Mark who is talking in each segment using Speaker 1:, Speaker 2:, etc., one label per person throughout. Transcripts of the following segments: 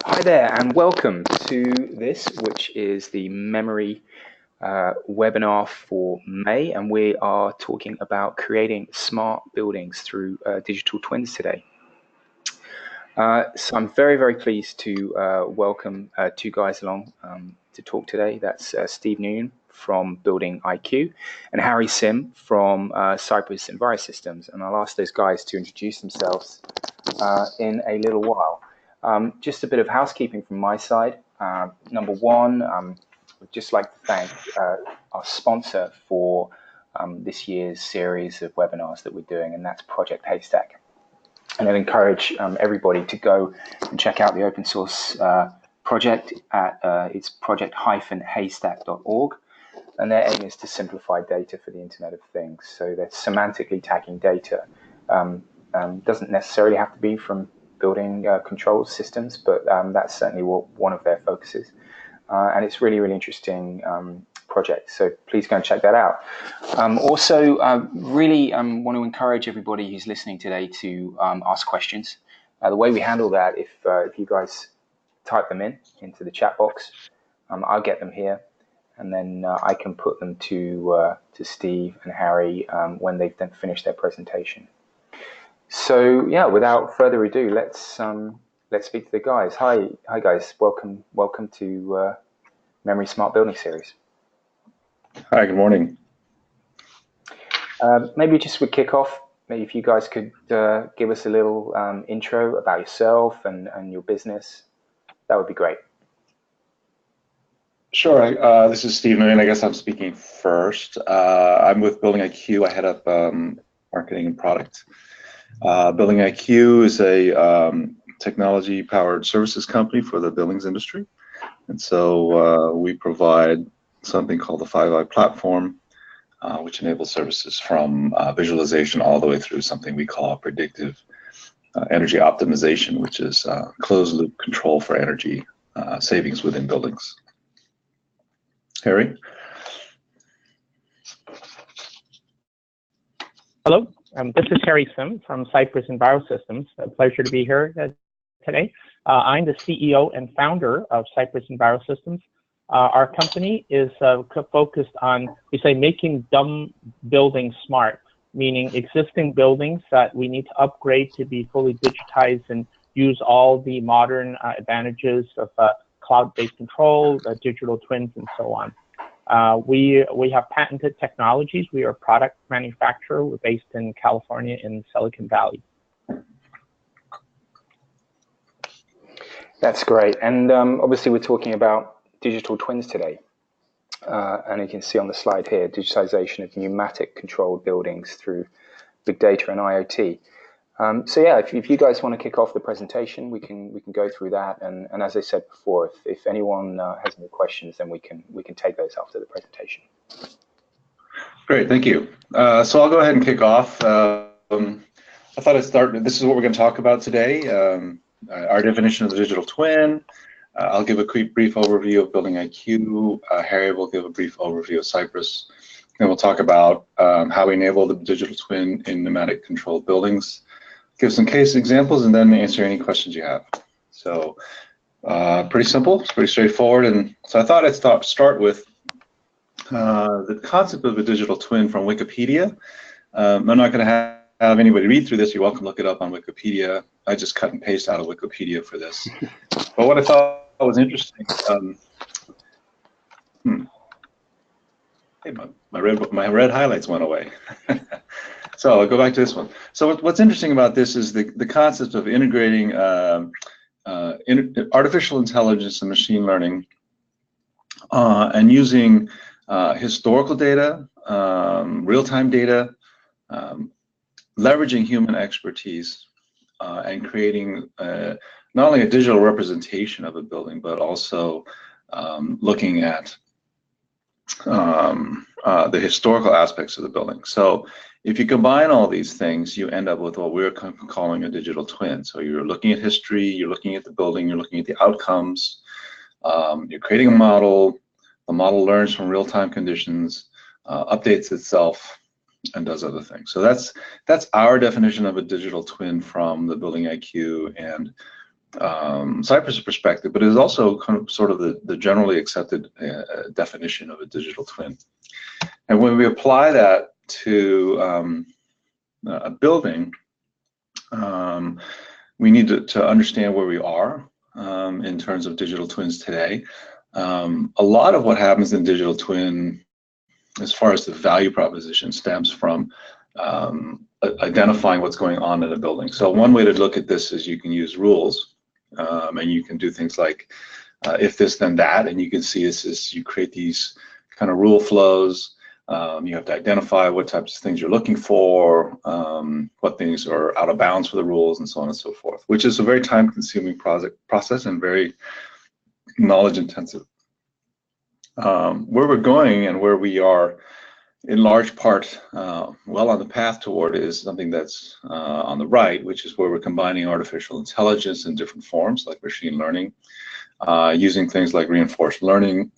Speaker 1: Hi there, and welcome to this, which is the Memoori webinar for May, and we are talking about creating smart buildings through digital twins today. So I'm very, very pleased to welcome two guys along to talk today. That's Steve Nguyen from BuildingIQ and Harry Sim from Cypress Envirosystems. And I'll ask those guys to introduce themselves in a little while. Just a bit of housekeeping from my side. Number one, I'd just like to thank our sponsor for this year's series of webinars that we're doing, and that's Project Haystack. And I'd encourage everybody to go and check out the open source project at it's project-haystack.org. And their aim is to simplify data for the Internet of Things. So they're semantically tagging data. Doesn't necessarily have to be from building control systems, but that's certainly one of their focuses. And it's really, really interesting project. So please go and check that out. Also, really want to encourage everybody who's listening today to ask questions. The way we handle that, if you guys type them into the chat box, I'll get them here, and then I can put them to Steve and Harry when they've then finished their presentation. So yeah, without further ado, let's speak to the guys. Hi guys, welcome to Memoori Smart Building Series.
Speaker 2: Hi, good morning.
Speaker 1: Maybe just we kick off. Maybe if you guys could give us a little intro about yourself and your business, that would be great.
Speaker 2: Sure. This is Steve Nguyen. I guess I'm speaking first. I'm with BuildingIQ. I head up marketing and product. BuildingIQ is a technology-powered services company for the buildings industry, and so we provide something called the 5i platform, which enables services from visualization all the way through something we call predictive energy optimization, which is closed-loop control for energy savings within buildings. Harry?
Speaker 3: Hello, this is Harry Sim from Cypress Envirosystems. A pleasure to be here today. I'm the CEO and founder of Cypress Envirosystems. Our company is focused on, we say, making dumb buildings smart, meaning existing buildings that we need to upgrade to be fully digitized and use all the modern advantages of cloud-based control, digital twins, and so on. We have patented technologies. We are a product manufacturer. We're based in California in Silicon Valley.
Speaker 1: That's great. And obviously we're talking about digital twins today. And you can see on the slide here, digitization of pneumatic controlled buildings through big data and IoT. So yeah, if you guys want to kick off the presentation, we can go through that. And as I said before, if anyone has any questions, then we can take those after the presentation.
Speaker 2: Great, thank you. So I'll go ahead and kick off. I thought I'd start. This is what we're going to talk about today. Our definition of the digital twin. I'll give a quick brief overview of BuildingIQ. Harry will give a brief overview of Cypress. Then we'll talk about how we enable the digital twin in pneumatic controlled buildings. Give some case examples and then answer any questions you have. So pretty simple, it's pretty straightforward. And so I thought I'd start with the concept of a digital twin from Wikipedia. I'm not going to have anybody read through this. You're welcome to look it up on Wikipedia. I just cut and paste out of Wikipedia for this. But what I thought was interesting, hey, my red highlights went away. So I'll go back to this one. So what's interesting about this is the concept of integrating artificial intelligence and machine learning and using historical data, real-time data, leveraging human expertise and creating not only a digital representation of a building, but also looking at the historical aspects of the building. So if you combine all these things, you end up with what we're calling a digital twin. So you're looking at history, you're looking at the building, you're looking at the outcomes, you're creating a model, the model learns from real-time conditions, updates itself, and does other things. So that's our definition of a digital twin from the BuildingIQ and Cypress perspective, but it is also kind of sort of the generally accepted definition of a digital twin. And when we apply that to a building, we need to understand where we are in terms of digital twins today. A lot of what happens in digital twin, as far as the value proposition, stems from identifying what's going on in a building. So one way to look at this is you can use rules, and you can do things like if this then that, and you can see this is you create these kind of rule flows. You have to identify what types of things you're looking for, what things are out of bounds for the rules, and so on and so forth, which is a very time-consuming process and very knowledge-intensive. Where we're going and where we are, in large part, well on the path toward is something that's on the right, which is where we're combining artificial intelligence in different forms, like machine learning, using things like reinforced learning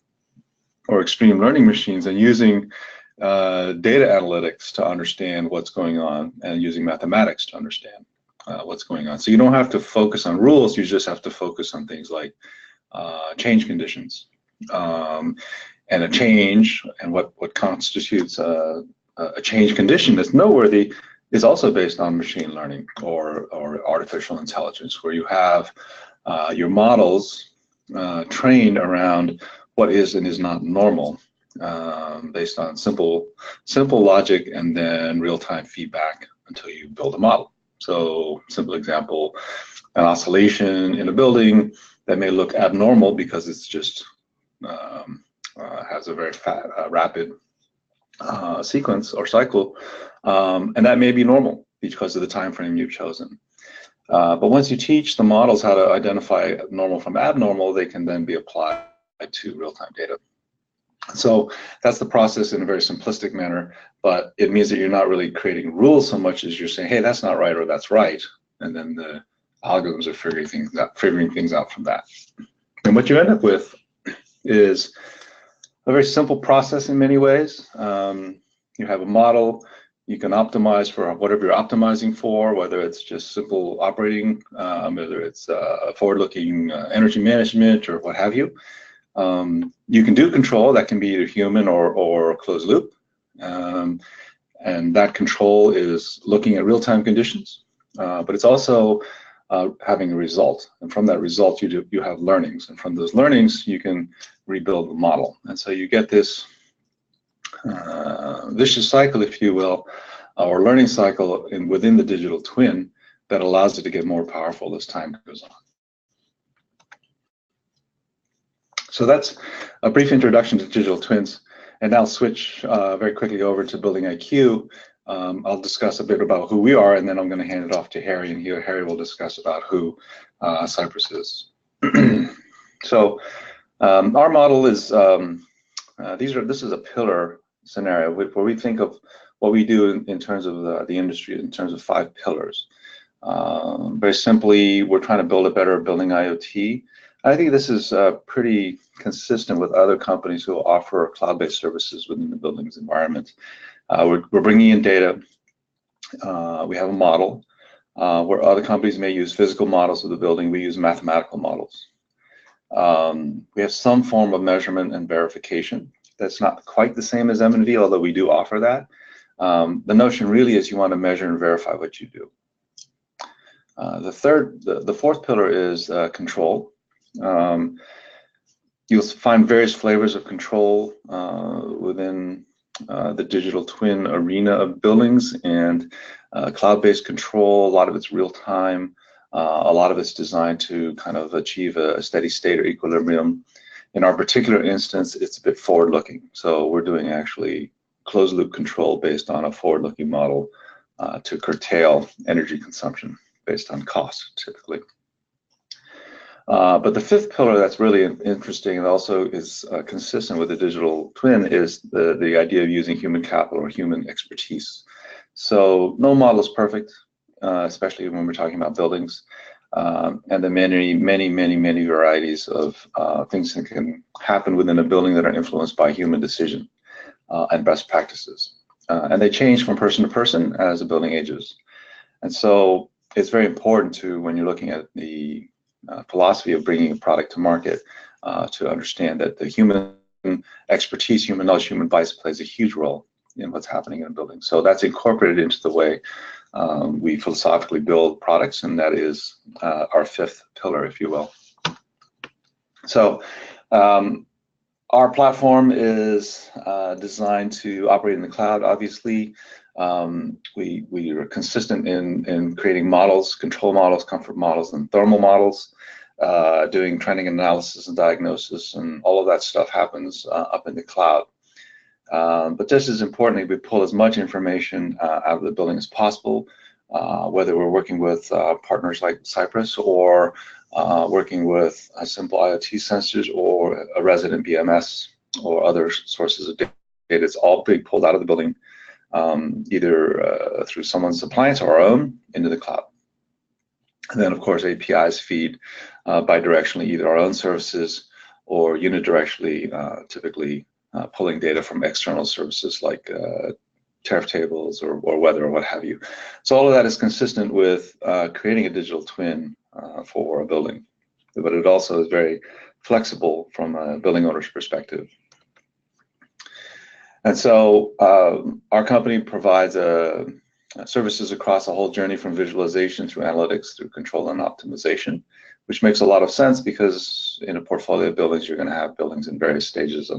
Speaker 2: or extreme learning machines, and using data analytics to understand what's going on, and using mathematics to understand what's going on. So you don't have to focus on rules, you just have to focus on things like change conditions. And a change, and what constitutes a change condition that's noteworthy, is also based on machine learning or artificial intelligence, where you have your models trained around what is and is not normal, based on simple logic and then real-time feedback until you build a model. So, simple example, an oscillation in a building that may look abnormal because it's just has a very rapid sequence or cycle, and that may be normal because of the time frame you've chosen. But once you teach the models how to identify normal from abnormal, they can then be applied to real-time data. So that's the process in a very simplistic manner, but it means that you're not really creating rules so much as you're saying, hey, that's not right or that's right, and then the algorithms are figuring things out from that. And what you end up with is a very simple process in many ways. You have a model, you can optimize for whatever you're optimizing for, whether it's just simple operating, whether it's forward-looking energy management or what have you. You can do control that can be either human or closed loop. And that control is looking at real-time conditions, but it's also having a result, and from that result you have learnings, and from those learnings you can rebuild the model, and so you get this vicious cycle, if you will, or learning cycle within the digital twin that allows it to get more powerful as time goes on. So that's a brief introduction to digital twins, and now switch very quickly over to BuildingIQ. I'll discuss a bit about who we are, and then I'm going to hand it off to Harry, and Harry will discuss about who Cypress is. So our model is, this is a pillar scenario where we think of what we do in terms of the industry, in terms of 5 pillars. Very simply, we're trying to build a better building IoT. I think this is pretty consistent with other companies who offer cloud-based services within the building's environment. We're bringing in data. We have a model where other companies may use physical models of the building. We use mathematical models. We have some form of measurement and verification. That's not quite the same as M&V, although we do offer that. The notion really is you want to measure and verify what you do. The fourth pillar is control. You'll find various flavors of control within the digital twin arena of buildings, and cloud-based control. A lot of it's real time. A lot of it's designed to kind of achieve a steady state or equilibrium. In our particular instance, it's a bit forward-looking. So we're doing actually closed-loop control based on a forward-looking model to curtail energy consumption based on cost, typically. But the fifth pillar that's really interesting and also is consistent with the digital twin is the idea of using human capital or human expertise. So no model is perfect, especially when we're talking about buildings, and the many varieties of things that can happen within a building that are influenced by human decision and best practices. And they change from person to person as the building ages. And so it's very important to, when you're looking at the philosophy of bringing a product to market, to understand that the human expertise, human knowledge, human advice plays a huge role in what's happening in a building. So that's incorporated into the way we philosophically build products, and that is our fifth pillar, if you will. So our platform is designed to operate in the cloud. Obviously, we are consistent in creating models, control models, comfort models, and thermal models, doing trending analysis and diagnosis, and all of that stuff happens up in the cloud. But just as importantly, we pull as much information out of the building as possible, whether we're working with partners like Cypress, or working with simple IoT sensors, or a resident BMS, or other sources of data. It's all being pulled out of the building, either through someone's appliance or our own, into the cloud. And then, of course, APIs feed bidirectionally either our own services or unidirectionally, typically pulling data from external services like tariff tables or weather or what have you. So all of that is consistent with creating a digital twin for a building, but it also is very flexible from a building owner's perspective. And so our company provides services across the whole journey, from visualization through analytics through control and optimization, which makes a lot of sense because in a portfolio of buildings, you're going to have buildings in various stages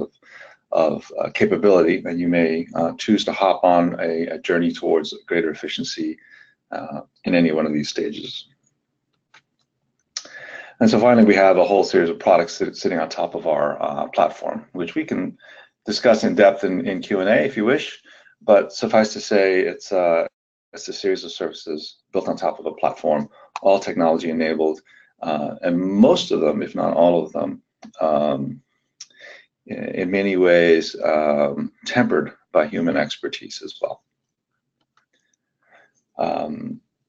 Speaker 2: of capability, and you may choose to hop on a journey towards greater efficiency in any one of these stages. And so finally, we have a whole series of products sitting on top of our platform, which we can discuss in depth in Q&A if you wish, but suffice to say, it's a series of services built on top of a platform, all technology enabled, and most of them, if not all of them, in many ways tempered by human expertise as well.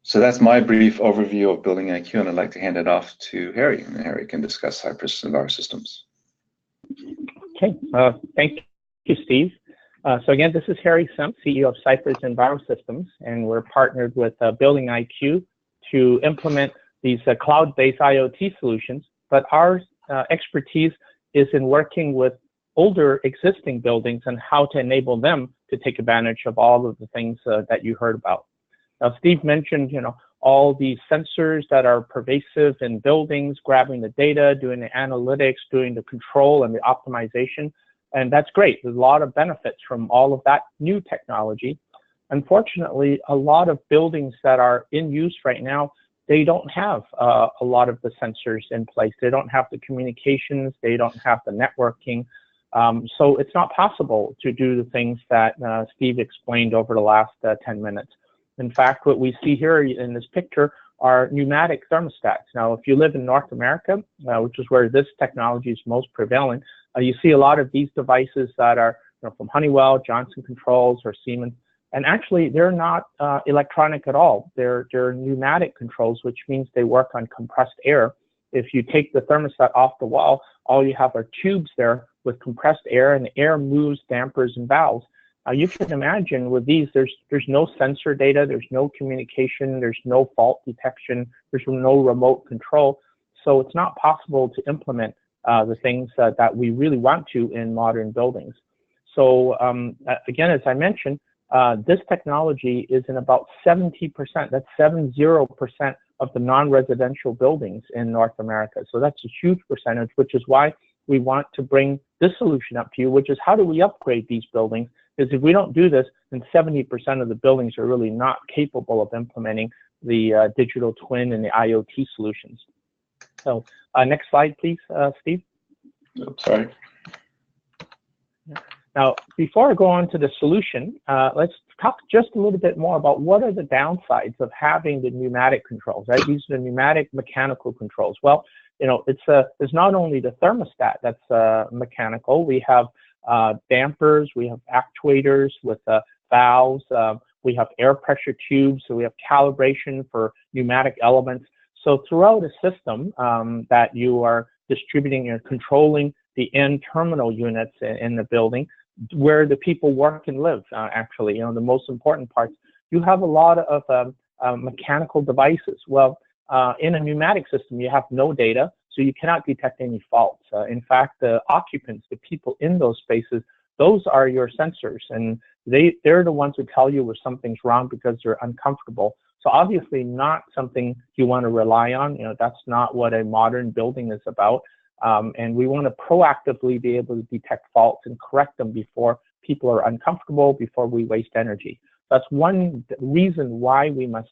Speaker 2: So that's my brief overview of BuildingIQ, and I'd like to hand it off to Harry, and Harry can discuss Cypress Envirosystems.
Speaker 3: Okay, thank you, Steve. So again, this is Harry Sim, CEO of Cypress Envirosystems, and we're partnered with BuildingIQ to implement these cloud-based IoT solutions. But our expertise is in working with older existing buildings and how to enable them to take advantage of all of the things that you heard about. Now, Steve mentioned, all the sensors that are pervasive in buildings, grabbing the data, doing the analytics, doing the control and the optimization. And that's great. There's a lot of benefits from all of that new technology. Unfortunately, a lot of buildings that are in use right now, they don't have a lot of the sensors in place. They don't have the communications. They don't have the networking. So it's not possible to do the things that Steve explained over the last 10 minutes. In fact, what we see here in this picture are pneumatic thermostats. Now, if you live in North America, which is where this technology is most prevalent, you see a lot of these devices that are from Honeywell, Johnson Controls, or Siemens. And actually, they're not electronic at all. They're pneumatic controls, which means they work on compressed air. If you take the thermostat off the wall, all you have are tubes there with compressed air, and the air moves dampers and valves. You can imagine with these, there's no sensor data, there's no communication, there's no fault detection, there's no remote control. So it's not possible to implement the things that we really want to in modern buildings. So again, as I mentioned, this technology is in about 70%, that's 70% of the non-residential buildings in North America. So that's a huge percentage, which is why we want to bring this solution up to you, which is how do we upgrade these buildings? Because if we don't do this, then 70% of the buildings are really not capable of implementing the digital twin and the IoT solutions. So next slide, please, Steve.
Speaker 2: Oops, sorry.
Speaker 3: Now, before I go on to the solution, let's talk just a little bit more about what are the downsides of having the pneumatic controls, right? These are the pneumatic mechanical controls. Well, it's not only the thermostat that's mechanical. We have dampers, we have actuators with valves, we have air pressure tubes, so we have calibration for pneumatic elements. So throughout a system that you are distributing and controlling the end terminal units in the building, where the people work and live, actually, the most important parts, you have a lot of mechanical devices. Well, In a pneumatic system, you have no data, so you cannot detect any faults. In fact, the occupants, the people in those spaces, those are your sensors, and they're the ones who tell you where something's wrong because they're uncomfortable. So obviously not something you want to rely on. You know, that's not what a modern building is about. And we want to proactively be able to detect faults and correct them before people are uncomfortable, before we waste energy. That's one reason why we must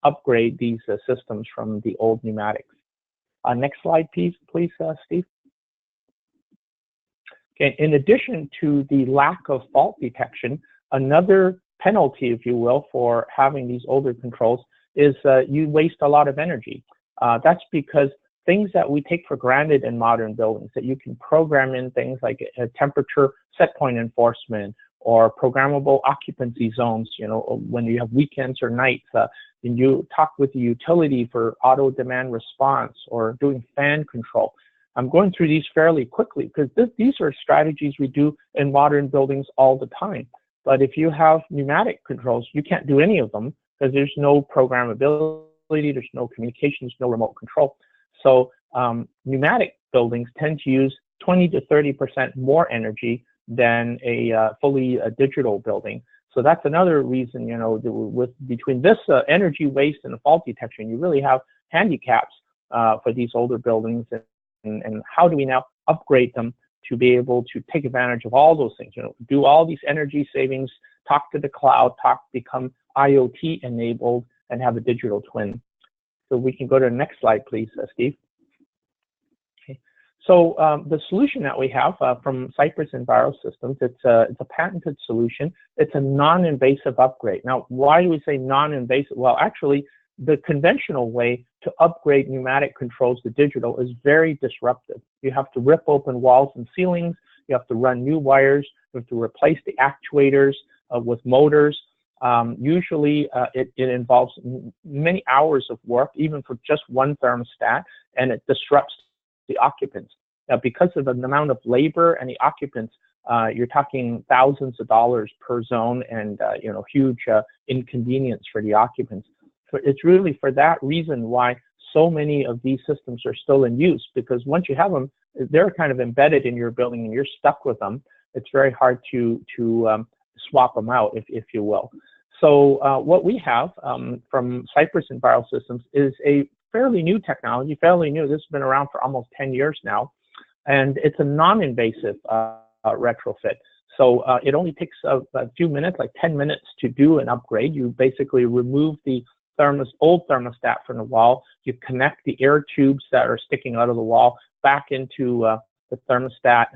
Speaker 3: upgrade these systems from the old pneumatics. Next slide, please, Steve. Okay, in addition to the lack of fault detection, another penalty, if you will, for having these older controls is you waste a lot of energy. That's because things that we take for granted in modern buildings, that you can program in things like a temperature set point enforcement or programmable occupancy zones, you know, when you have weekends or nights, and you talk with the utility for auto demand response or doing fan control. I'm going through these fairly quickly because these are strategies we do in modern buildings all the time. But if you have pneumatic controls, you can't do any of them because there's no programmability, there's no communication, there's no remote control. So pneumatic buildings tend to use 20 to 30% more energy than a fully digital building. So that's another reason, you know, between this energy waste and the fault detection, you really have handicaps for these older buildings. And how do we now upgrade them to be able to take advantage of all those things, you know, do all these energy savings, talk to the cloud, become IoT enabled, and have a digital twin. So we can go to the next slide, please, Steve. Okay. So the solution that we have from Cypress Envirosystems, it's a patented solution. It's a non-invasive upgrade. Now, why do we say non-invasive? Well, actually, the conventional way to upgrade pneumatic controls to digital is very disruptive. You have to rip open walls and ceilings. You have to run new wires. You have to replace the actuators with motors. Usually it involves many hours of work, even for just one thermostat, and it disrupts the occupants. Now, because of the amount of labor and the occupants, you're talking thousands of dollars per zone, and you know, huge inconvenience for the occupants. So it's really for that reason why so many of these systems are still in use, because once you have them, they're kind of embedded in your building and you're stuck with them. It's very hard to swap them out, if you will. So what we have from Cypress Envirosystems is a fairly new technology, fairly new. This has been around for almost 10 years now, and it's a non-invasive retrofit. So it only takes a few minutes, like 10 minutes, to do an upgrade. You basically remove the old thermostat from the wall. You connect the air tubes that are sticking out of the wall back into the thermostat,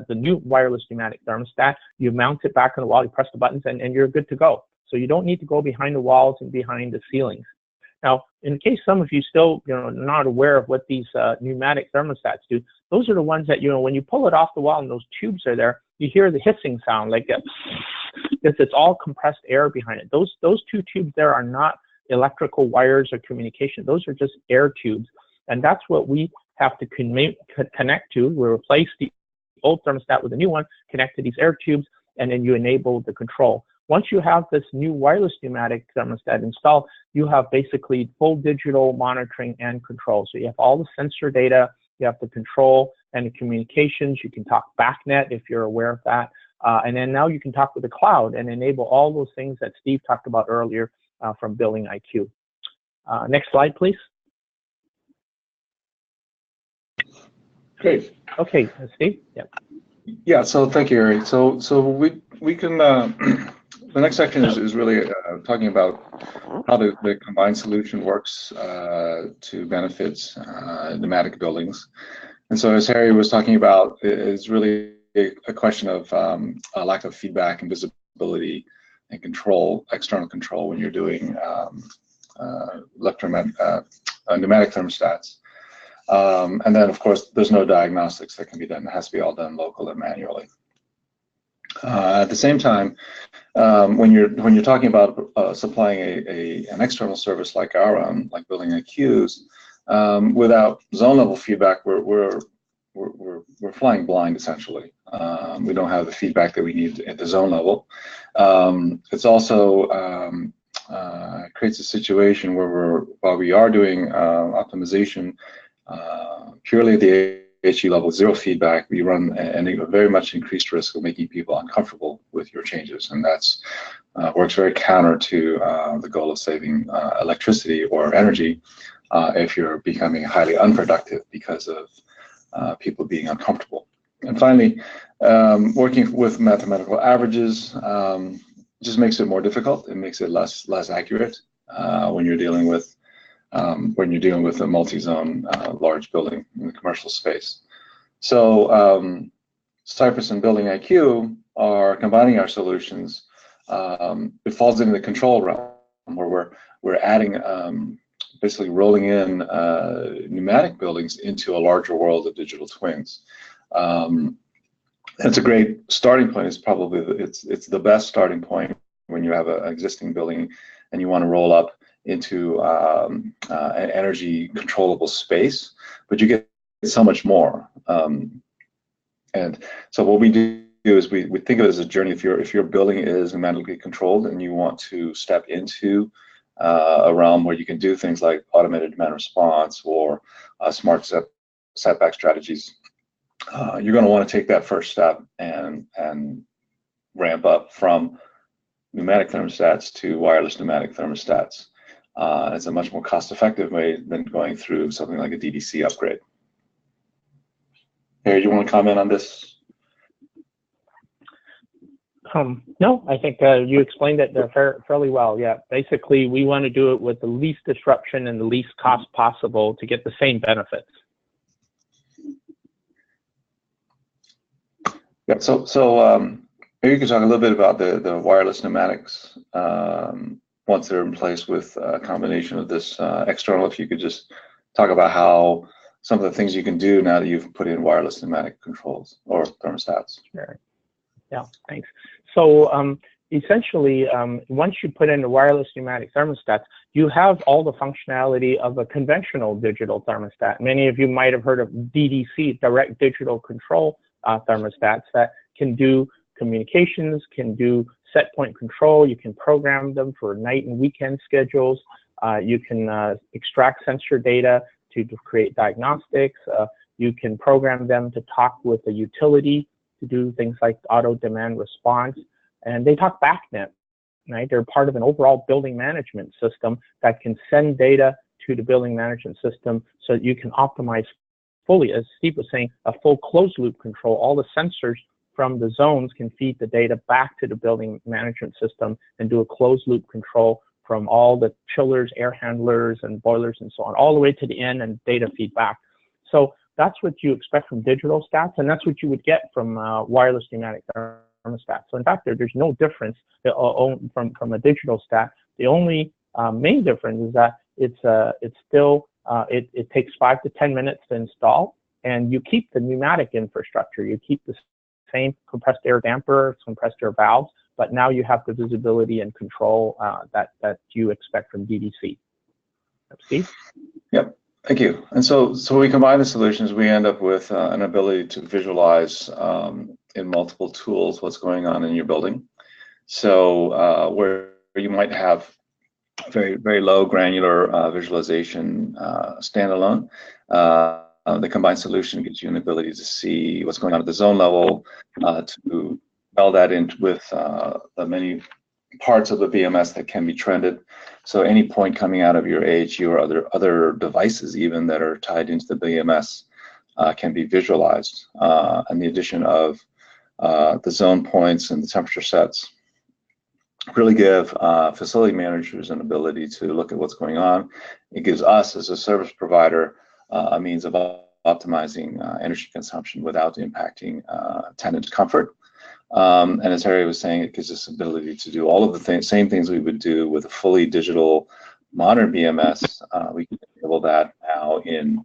Speaker 3: the new wireless pneumatic thermostat. You mount it back on the wall, you press the buttons, and you're good to go. So you don't need to go behind the walls and behind the ceilings. Now, in case some of you still, you know, not aware of what these pneumatic thermostats do, those are the ones that, you know, when you pull it off the wall and those tubes are there, you hear the hissing sound like that. It's all compressed air behind it. Those two tubes there are not electrical wires or communication. Those are just air tubes, and that's what we have to connect to. We replace the old thermostat with a new one, connect to these air tubes, and then you enable the control. Once you have this new wireless pneumatic thermostat installed, you have basically full digital monitoring and control. So you have all the sensor data, you have the control and the communications. You can talk BACnet if you're aware of that. And then now you can talk with the cloud and enable all those things that Steve talked about earlier from BuildingIQ. Next slide, please.
Speaker 2: Great.
Speaker 3: Okay, Steve. Yeah.
Speaker 2: Yeah. So thank you, Harry. So we can. The next section is really talking about how the combined solution works to benefit pneumatic buildings. And so, as Harry was talking about, it's really a question of a lack of feedback and visibility and control, external control, when you're doing pneumatic thermostats. And then, of course, there's no diagnostics that can be done. It has to be all done locally and manually. At the same time, when you're talking about supplying an external service like our own, like BuildingIQ's, without zone level feedback, we're flying blind essentially. We don't have the feedback that we need at the zone level. It's also creates a situation where while we are doing optimization purely at the HE level, zero feedback, we run a very much increased risk of making people uncomfortable with your changes, and that's works very counter to the goal of saving electricity or energy if you're becoming highly unproductive because of people being uncomfortable. And finally, working with mathematical averages just makes it more difficult. It makes it less accurate when you're dealing with a multi-zone large building in the commercial space. So Cypress and BuildingIQ are combining our solutions. It falls into the control realm where we're adding, basically rolling in pneumatic buildings into a larger world of digital twins. It's a great starting point. It's probably it's the best starting point when you have an existing building and you want to roll up into an energy controllable space, but you get so much more. And so what we do is we think of it as a journey. If your building is pneumatically controlled and you want to step into a realm where you can do things like automated demand response or smart setback strategies, you're going to want to take that first step and ramp up from pneumatic thermostats to wireless pneumatic thermostats. It's a much more cost-effective way than going through something like a DDC upgrade. Harry, do you want to comment on this?
Speaker 3: No, I think you explained it fairly well. Yeah, basically, we want to do it with the least disruption and the least cost possible to get the same benefits.
Speaker 2: Yeah. So maybe you could talk a little bit about the wireless pneumatics once they're in place with a combination of this external. If you could just talk about how some of the things you can do now that you've put in wireless pneumatic controls or thermostats.
Speaker 3: Sure. Yeah, thanks. So essentially, once you put in the wireless pneumatic thermostats, you have all the functionality of a conventional digital thermostat. Many of you might have heard of DDC, direct digital control thermostats that can do communications, can do set point control. You can program them for night and weekend schedules. You can extract sensor data to create diagnostics. You can program them to talk with the utility to do things like auto demand response. And they talk BACnet, right? They're part of an overall building management system that can send data to the building management system so that you can optimize fully, as Steve was saying, a full closed loop control. All the sensors from the zones can feed the data back to the building management system and do a closed loop control from all the chillers, air handlers, and boilers and so on, all the way to the end and data feedback. So that's what you expect from digital stats, and that's what you would get from wireless pneumatic thermostats. So in fact, there's no difference from a digital stat. The only main difference is that it takes 5 to 10 minutes to install, and you keep the pneumatic infrastructure. You keep the same compressed air damper, compressed air valves, but now you have the visibility and control that you expect from DDC. Steve?
Speaker 2: Yep, thank you. And so we combine the solutions, we end up with an ability to visualize in multiple tools what's going on in your building. So where you might have very, very low granular visualization standalone, the combined solution gives you an ability to see what's going on at the zone level, to meld that in with the many parts of the BMS that can be trended. So any point coming out of your AHU or other devices even that are tied into the BMS can be visualized. And the addition of the zone points and the temperature sets really give facility managers an ability to look at what's going on. It gives us as a service provider a means of optimizing energy consumption without impacting tenant comfort. And as Harry was saying, it gives us the ability to do all of the same things we would do with a fully digital modern BMS. We can enable that now in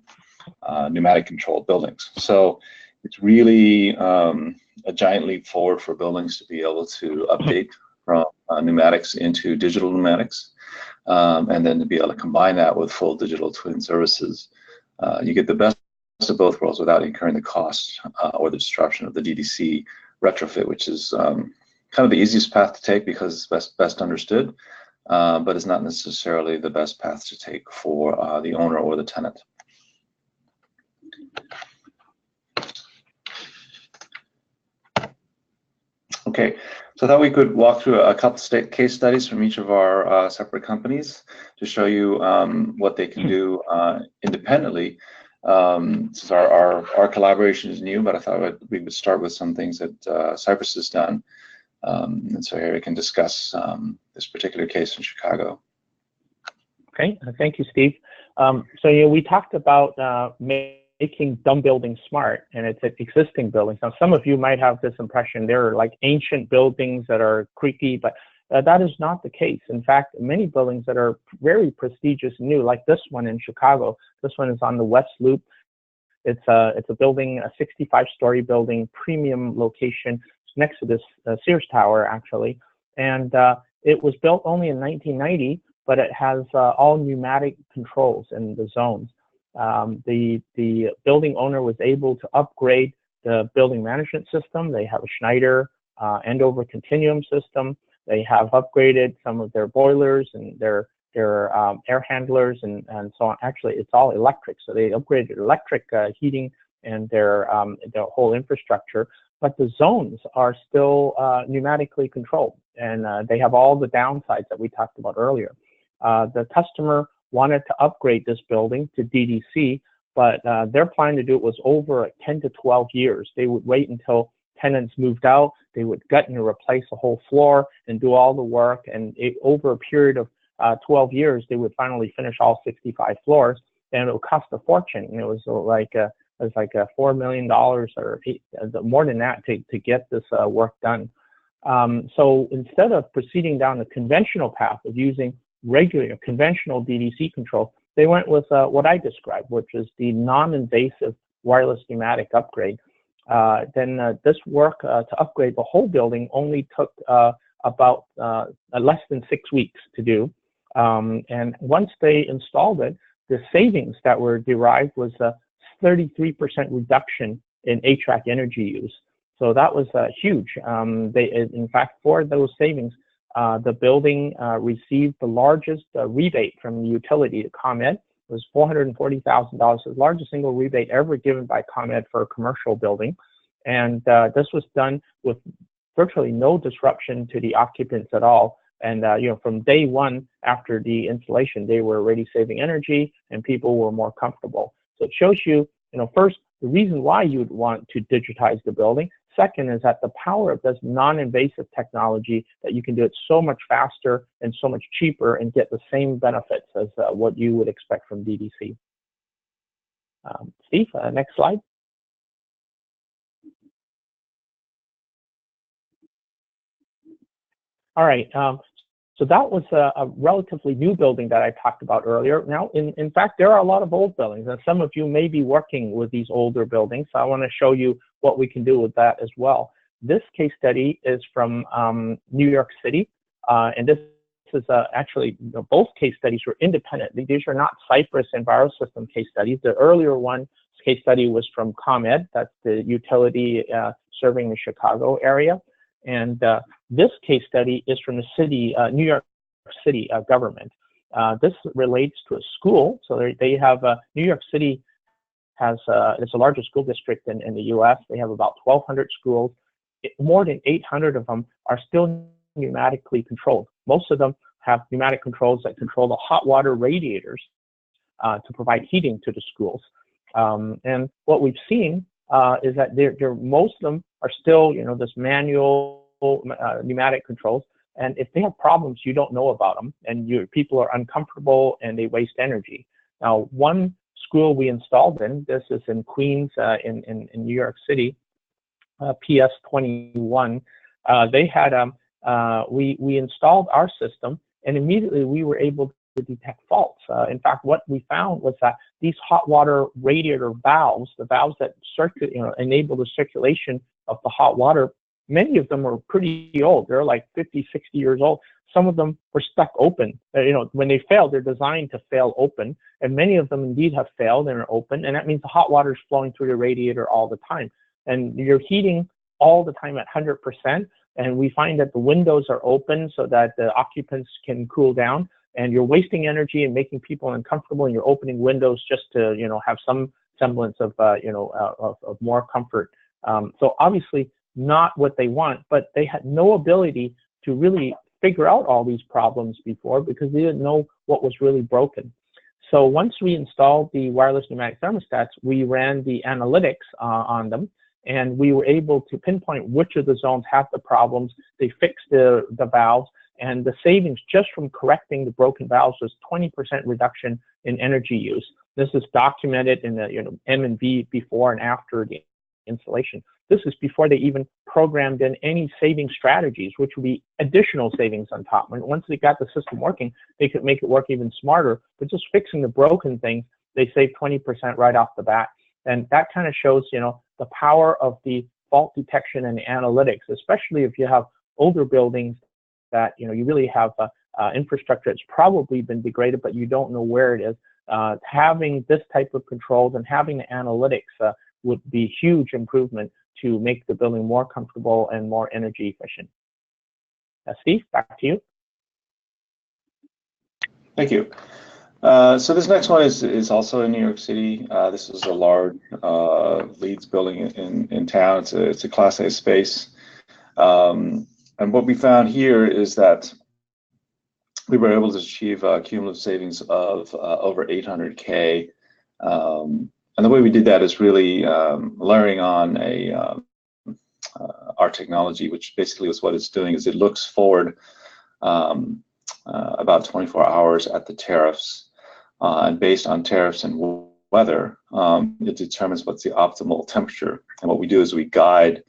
Speaker 2: pneumatic controlled buildings. So it's really a giant leap forward for buildings to be able to update from pneumatics into digital pneumatics, and then to be able to combine that with full digital twin services. You get the best of both worlds without incurring the cost or the disruption of the DDC retrofit, which is kind of the easiest path to take because it's best understood. but is not necessarily the best path to take for the owner or the tenant. Okay, so I thought we could walk through a couple case studies from each of our separate companies to show you what they can do independently. Since our collaboration is new, but I thought we would start with some things that Cypress has done. And so here we can discuss this particular case in Chicago.
Speaker 3: Okay, thank you, Steve. So we talked about making dumb buildings smart, and it's existing buildings. Now, some of you might have this impression they're like ancient buildings that are creaky, but that is not the case. In fact, many buildings that are very prestigious and new, like this one in Chicago. This one is on the West Loop. It's a building, a 65-story building, premium location. It's next to this Sears Tower, actually, and it was built only in 1990, but it has all pneumatic controls in the zones. The building owner was able to upgrade the building management system. They have a Schneider end-over continuum system. They have upgraded some of their boilers and their air handlers and so on. Actually, it's all electric, so they upgraded electric heating and their whole infrastructure. But the zones are still pneumatically controlled, and they have all the downsides that we talked about earlier. The customer wanted to upgrade this building to DDC, but their plan to do it was over 10 to 12 years. They would wait until tenants moved out. They would gut and replace the whole floor and do all the work. And over a period of 12 years, they would finally finish all 65 floors, and it would cost a fortune. And it was like $4 million or more than that to get this work done. So instead of proceeding down the conventional path of using regular conventional DDC control, they went with what I described, which is the non-invasive wireless pneumatic upgrade. Then this work to upgrade the whole building only took about less than 6 weeks to do. And once they installed it, the savings that were derived was a 33% reduction in HVAC energy use. So that was huge. In fact, for those savings, the building received the largest rebate from the utility to ComEd. It was $440,000, the largest single rebate ever given by ComEd for a commercial building. And this was done with virtually no disruption to the occupants at all. And from day one after the installation, they were already saving energy and people were more comfortable. So it shows you, first, the reason why you would want to digitize the building. Second is that the power of this non-invasive technology, that you can do it so much faster and so much cheaper and get the same benefits as what you would expect from DDC. Steve, next slide. All right, so that was a relatively new building that I talked about earlier. Now, in fact, there are a lot of old buildings, and some of you may be working with these older buildings. So I want to show you what we can do with that as well. This case study is from New York City, and this is actually, both case studies were independent. These are not Cypress Envirosystems case studies. The earlier one case study was from ComEd, that's the utility serving the Chicago area. And this case study is from the city, New York City government. This relates to a school. So they have, New York City has, it's the largest school district in the US. They have about 1,200 schools. More than 800 of them are still pneumatically controlled. Most of them have pneumatic controls that control the hot water radiators to provide heating to the schools. And what we've seen is that most of them are still, this manual pneumatic controls. And if they have problems, you don't know about them, and people are uncomfortable and they waste energy. Now, one school we installed in, this is in Queens, in New York City, PS 21. They had we installed our system, and immediately we were able to detect faults. In fact, what we found was that these hot water radiator valves, the valves that enable the circulation of the hot water, many of them are pretty old. They're like 50, 60 years old. Some of them were stuck open. When they fail, they're designed to fail open. And many of them indeed have failed and are open. And that means the hot water is flowing through the radiator all the time. And you're heating all the time at 100%. and we find that the windows are open so that the occupants can cool down, and you're wasting energy and making people uncomfortable, and you're opening windows just to, you know, have some semblance of, of more comfort. So obviously not what they want, but they had no ability to really figure out all these problems before because they didn't know what was really broken. So once we installed the wireless pneumatic thermostats, we ran the analytics on them, and we were able to pinpoint which of the zones have the problems. They fixed the valves, and the savings just from correcting the broken valves was 20% reduction in energy use. This is documented in the M&V before and after the installation. This is before they even programmed in any saving strategies, which would be additional savings on top. And once they got the system working, they could make it work even smarter. But just fixing the broken things, they saved 20% right off the bat. And that kind of shows, you know, the power of the fault detection and analytics, especially if you have older buildings that, you know, you really have infrastructure that's probably been degraded, but you don't know where it is. Having this type of controls and having the analytics would be huge improvement to make the building more comfortable and more energy efficient. Steve, back to you.
Speaker 2: Thank you. So this next one is also in New York City. This is a large Leeds building in town. It's a Class A space. And what we found here is that we were able to achieve cumulative savings of over 800K. And the way we did that is really layering on our technology, which basically is what it's doing is it looks forward about 24 hours at the tariffs, and based on tariffs and weather, it determines what's the optimal temperature. And what we do is we guide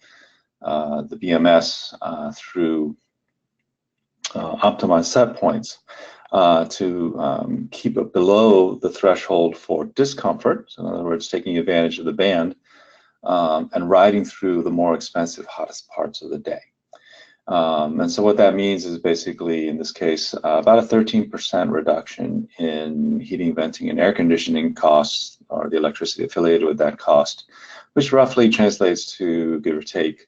Speaker 2: the BMS through optimized set points to keep it below the threshold for discomfort. So in other words, taking advantage of the band and riding through the more expensive, hottest parts of the day. And so what that means is basically, in this case, about a 13% reduction in heating, venting, and air conditioning costs, or the electricity affiliated with that cost, which roughly translates to, give or take,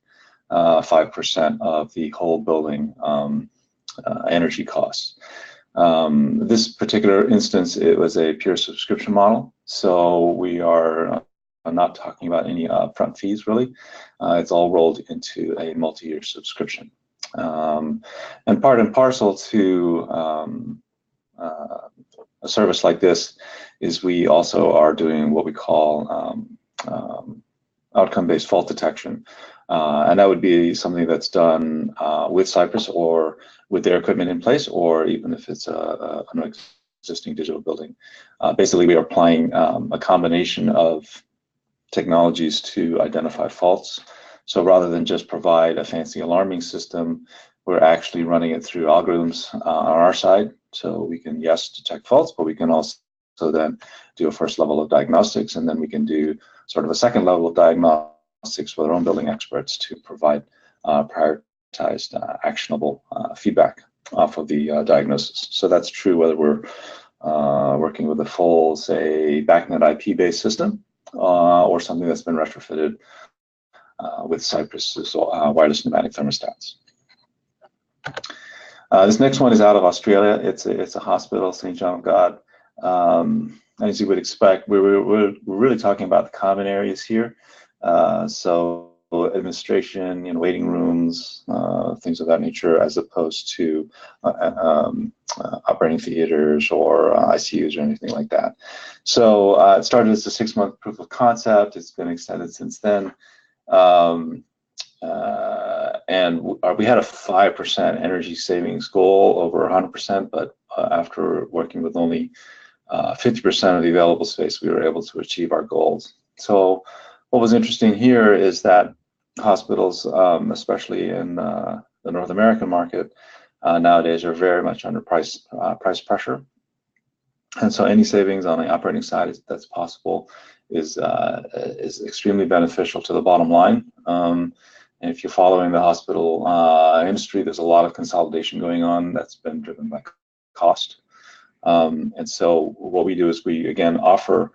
Speaker 2: 5% of the whole building energy costs. This particular instance, it was a pure subscription model, so we are not talking about any upfront fees, really. It's all rolled into a multi-year subscription. And part and parcel to a service like this is we also are doing what we call outcome-based fault detection. And that would be something that's done with Cypress or with their equipment in place, or even if it's an existing digital building. Basically, we are applying a combination of technologies to identify faults. So rather than just provide a fancy alarming system, we're actually running it through algorithms on our side. So we can, yes, detect faults, but we can also then do a first level of diagnostics, and then we can do sort of a second level of diagnostics with our own building experts to provide prioritized actionable feedback off of the diagnosis. So that's true whether we're working with a full, say, BACnet IP-based system or something that's been retrofitted with Cypress's wireless pneumatic thermostats. This next one is out of Australia. It's a hospital, St. John of God. As you would expect, we're really talking about the common areas here. So administration, waiting rooms, things of that nature, as opposed to operating theaters or ICUs or anything like that. So it started as a 6-month proof of concept. It's been extended since then. And we had a 5% energy savings goal over 100%, but after working with only 50% of the available space, we were able to achieve our goals. So what was interesting here is that hospitals, especially in the North American market, nowadays are very much under price pressure. And so any savings on the operating side that's possible is extremely beneficial to the bottom line. And if you're following the hospital industry, there's a lot of consolidation going on that's been driven by cost. And so what we do is we, again, offer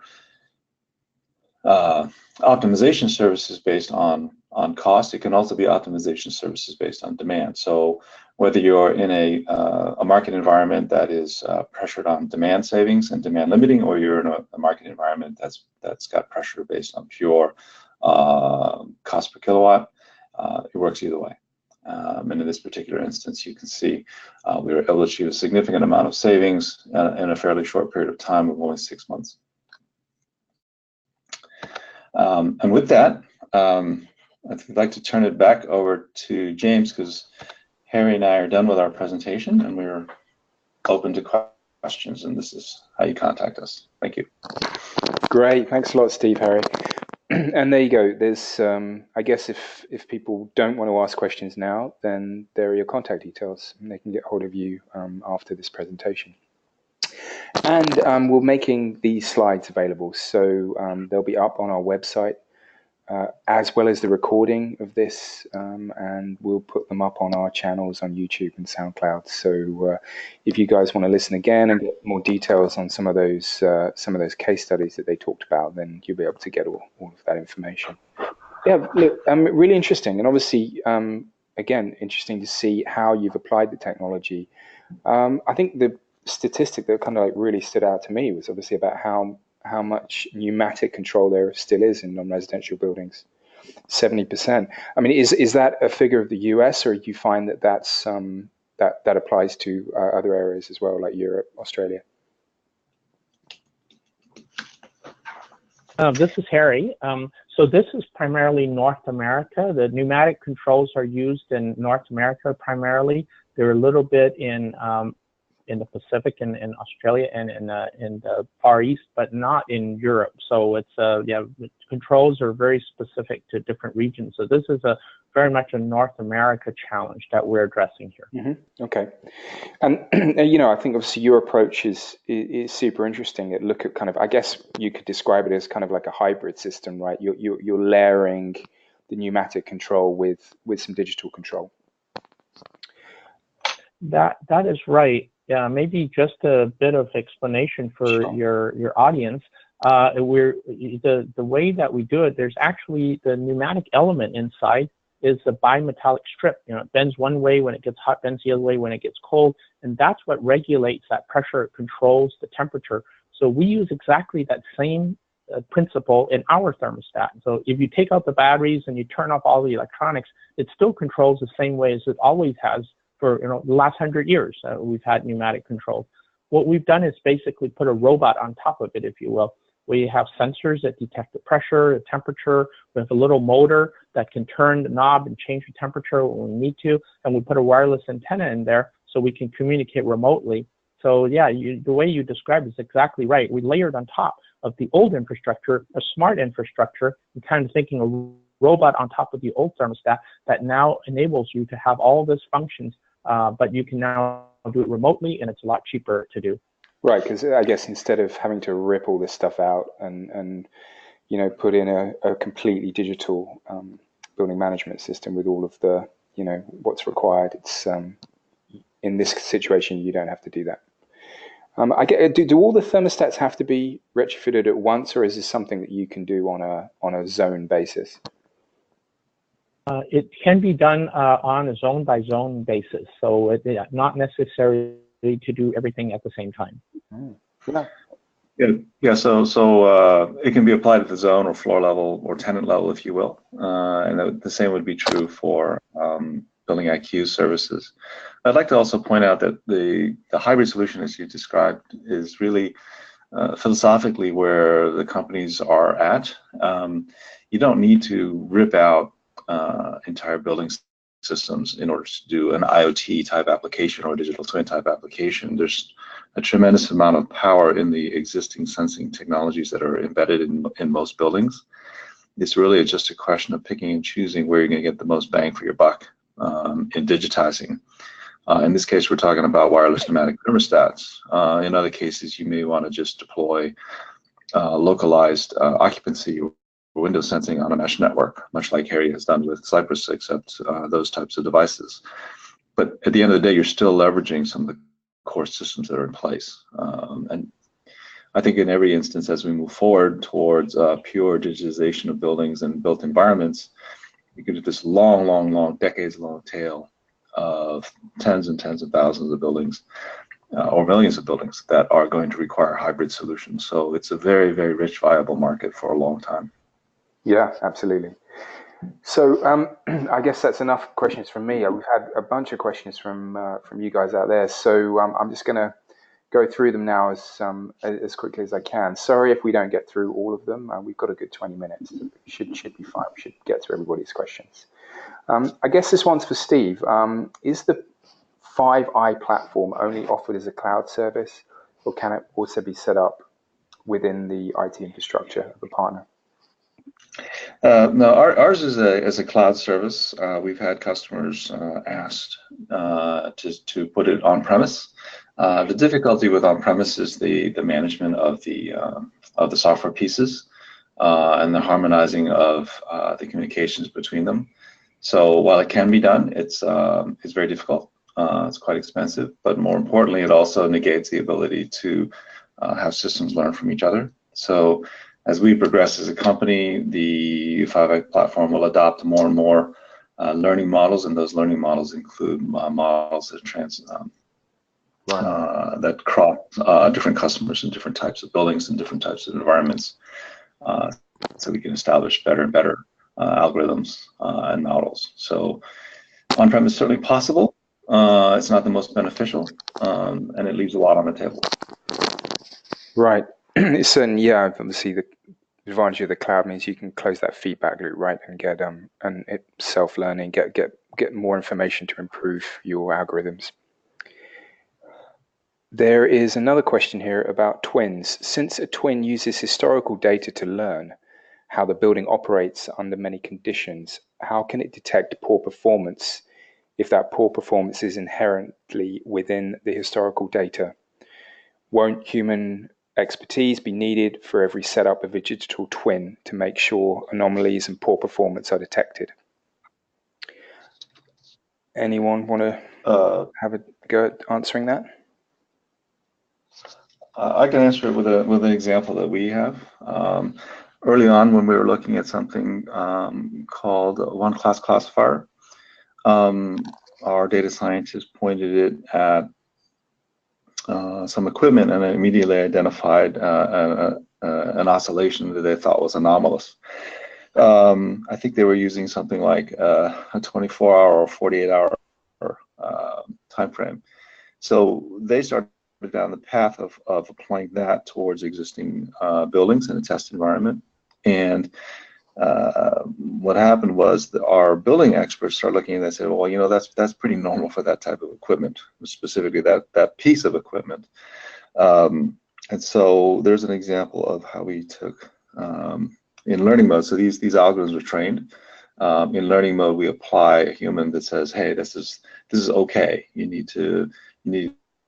Speaker 2: optimization services based on on cost. It can also be optimization services based on demand. So whether you're in a market environment that is pressured on demand savings and demand limiting, or you're in a market environment that's got pressure based on pure cost per kilowatt, it works either way. And in this particular instance, you can see we were able to achieve a significant amount of savings in a fairly short period of time of only 6 months. And with that, I'd like to turn it back over to James, because Harry and I are done with our presentation and we're open to questions, and this is how you contact us. Thank you.
Speaker 1: Great, thanks a lot, Steve, Harry. And there you go. There's, I guess, if people don't want to ask questions now, then there are your contact details, and they can get hold of you after this presentation. And we're making these slides available, so they'll be up on our website, as well as the recording of this, and we'll put them up on our channels on YouTube and SoundCloud. So if you guys want to listen again and get more details on some of those case studies that they talked about, then you'll be able to get all of that information. Yeah, look, really interesting, and obviously, again, interesting to see how you've applied the technology. I think the statistic that kind of like really stood out to me was obviously about how much pneumatic control there still is in non-residential buildings. 70%. I mean, is that a figure of the US, or do you find that that applies to other areas as well, like Europe, Australia?
Speaker 3: This is Harry. So this is primarily North America. The pneumatic controls are used in North America primarily. They're a little bit in the Pacific and in Australia and in the Far East, but not in Europe. So it's controls are very specific to different regions. So this is very much a North America challenge that we're addressing here.
Speaker 1: Mm-hmm. Okay, and you know, I think obviously your approach is super interesting. It look at kind of, I guess you could describe it as kind of like a hybrid system, right? You're layering the pneumatic control with some digital control. That
Speaker 3: is right. Yeah, maybe just a bit of explanation for your audience. The way that we do it, there's actually the pneumatic element inside is a bimetallic strip. You know, it bends one way when it gets hot, bends the other way when it gets cold, and that's what regulates that pressure. It controls the temperature. So we use exactly that same principle in our thermostat. So if you take out the batteries and you turn off all the electronics, it still controls the same way as it always has. For the last 100 years, we've had pneumatic controls. What we've done is basically put a robot on top of it, if you will. We have sensors that detect the pressure, the temperature. We have a little motor that can turn the knob and change the temperature when we need to. And we put a wireless antenna in there so we can communicate remotely. So yeah, the way you described is exactly right. We layered on top of the old infrastructure, a smart infrastructure, and kind of thinking a robot on top of the old thermostat that now enables you to have all these functions. But you can now do it remotely, and it's a lot cheaper to do.
Speaker 1: Right, because I guess instead of having to rip all this stuff out and you know, put in a completely digital building management system with all of the, you know, what's required, it's in this situation you don't have to do that. Do all the thermostats have to be retrofitted at once, or is this something that you can do on a zone basis?
Speaker 3: It can be done on a zone-by-zone basis, so it's not necessary to do everything at the same time.
Speaker 2: Yeah. So it can be applied at the zone or floor level or tenant level, if you will, and the same would be true for BuildingIQ services. I'd like to also point out that the hybrid solution, as you described, is really philosophically where the companies are at. You don't need to rip out entire building systems in order to do an IoT type application or a digital twin type application. There's a tremendous amount of power in the existing sensing technologies that are embedded in most buildings. It's really just a question of picking and choosing where you're going to get the most bang for your buck in digitizing. In this case, we're talking about wireless pneumatic thermostats. In other cases, you may want to just deploy localized occupancy window sensing on a mesh network, much like Harry has done with Cypress, except those types of devices. But at the end of the day, you're still leveraging some of the core systems that are in place. And I think in every instance, as we move forward towards pure digitization of buildings and built environments, you get this long, decades-long tail of tens and tens of thousands of buildings, or millions of buildings that are going to require hybrid solutions. So it's a very, very rich, viable market for a long time.
Speaker 1: Yeah, absolutely. So I guess that's enough questions from me. We've had a bunch of questions from you guys out there. So I'm just going to go through them now as quickly as I can. Sorry if we don't get through all of them. We've got a good 20 minutes. Should be fine. We should get through everybody's questions. I guess this one's for Steve. Is the 5i platform only offered as a cloud service, or can it also be set up within the IT infrastructure of a partner?
Speaker 2: No, ours is a cloud service. We've had customers asked to put it on premise. The difficulty with on premise is the management of the software pieces and the harmonizing of the communications between them. So while it can be done, it's very difficult. It's quite expensive, but more importantly, it also negates the ability to have systems learn from each other. So as we progress as a company, the 5i platform will adopt more and more learning models, and those learning models include models that cross different customers and different types of buildings and different types of environments, so we can establish better and better algorithms and models. So on-prem is certainly possible. It's not the most beneficial, and it leaves a lot on the table.
Speaker 1: Right. So yeah, obviously the advantage of the cloud means you can close that feedback loop, right, and get and it self-learning, get more information to improve your algorithms. There is another question here about twins. Since a twin uses historical data to learn how the building operates under many conditions, how can it detect poor performance if that poor performance is inherently within the historical data? Won't human expertise be needed for every setup of a digital twin to make sure anomalies and poor performance are detected? Anyone want to have a go at answering that?
Speaker 2: I can answer it with an example that we have. Early on, when we were looking at something called one-class classifier, our data scientists pointed it at some equipment and immediately identified an oscillation that they thought was anomalous. I think they were using something like a 24-hour or 48-hour time frame. So they started down the path of applying that towards existing buildings in a test environment. And what happened was that our building experts started looking at that and said, well, you know, that's pretty normal for that type of equipment, specifically that piece of equipment. And so there's an example of how we took in learning mode. So these algorithms are trained. In learning mode, we apply a human that says, hey, this is okay. You need to